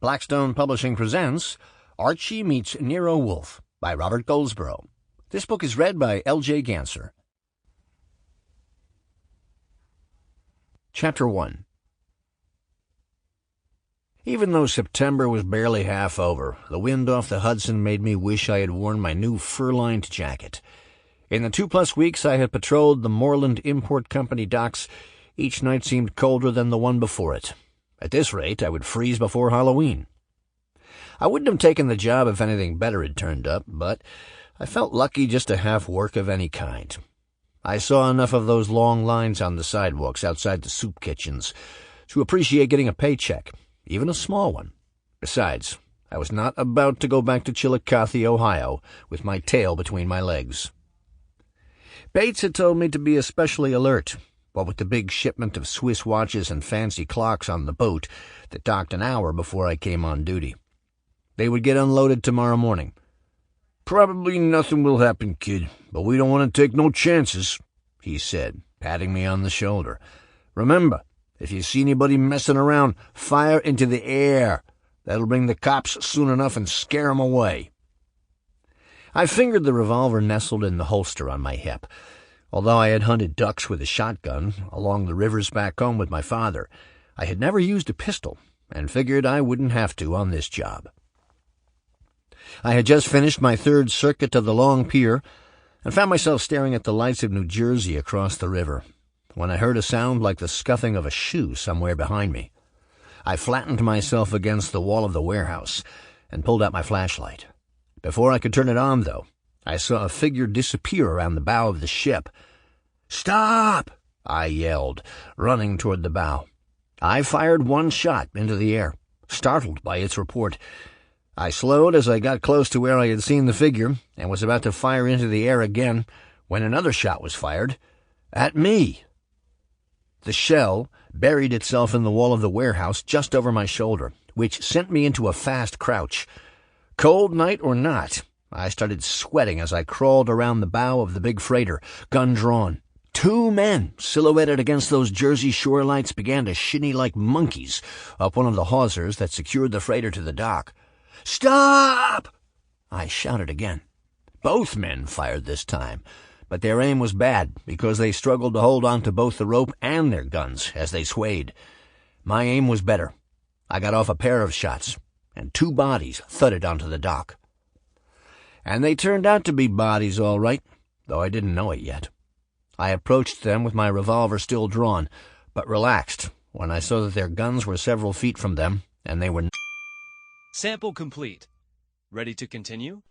Blackstone Publishing presents Archie Meets Nero Wolfe by Robert Goldsborough. This book is read by L.J. Ganser. Chapter 1. Even though September was barely half over, the wind off the Hudson made me wish I had worn my new fur-lined jacket. In the 2+ weeks I had patrolled the Moreland Import Company docks, each night seemed colder than the one before it. At this rate, I would freeze before Halloween. I wouldn't have taken the job if anything better had turned up, but I felt lucky just to have work of any kind. I saw enough of those long lines on the sidewalks outside the soup kitchens to appreciate getting a paycheck, even a small one. Besides, I was not about to go back to Chillicothe, Ohio, with my tail between my legs. Bates had told me to be especially alert, what with the big shipment of Swiss watches and fancy clocks on the boat that docked an hour before I came on duty. They would get unloaded tomorrow morning. "Probably nothing will happen, kid, but we don't want to take no chances," he said, patting me on the shoulder. "Remember, if you see anybody messing around, fire into the air. That'll bring the cops soon enough and scare 'em away." I fingered the revolver nestled in the holster on my hip. Although I had hunted ducks with a shotgun along the rivers back home with my father, I had never used a pistol and figured I wouldn't have to on this job. I had just finished my third circuit of the long pier and found myself staring at the lights of New Jersey across the river when I heard a sound like the scuffing of a shoe somewhere behind me. I flattened myself against the wall of the warehouse and pulled out my flashlight. Before I could turn it on, though, I saw a figure disappear around the bow of the ship. "Stop!" I yelled, running toward the bow. I fired one shot into the air, startled by its report. I slowed as I got close to where I had seen the figure and was about to fire into the air again when another shot was fired. At me! The shell buried itself in the wall of the warehouse just over my shoulder, which sent me into a fast crouch. Cold night or not, I started sweating as I crawled around the bow of the big freighter, gun drawn. 2 men, silhouetted against those Jersey shore lights, began to shinny like monkeys up one of the hawsers that secured the freighter to the dock. "Stop!" I shouted again. Both men fired this time, but their aim was bad because they struggled to hold on to both the rope and their guns as they swayed. My aim was better. I got off a pair of shots, and 2 bodies thudded onto the dock. And they turned out to be bodies all right, though I didn't know it yet. I approached them with my revolver still drawn, but relaxed when I saw that their guns were several feet from them, and they were... Sample complete. Ready to continue?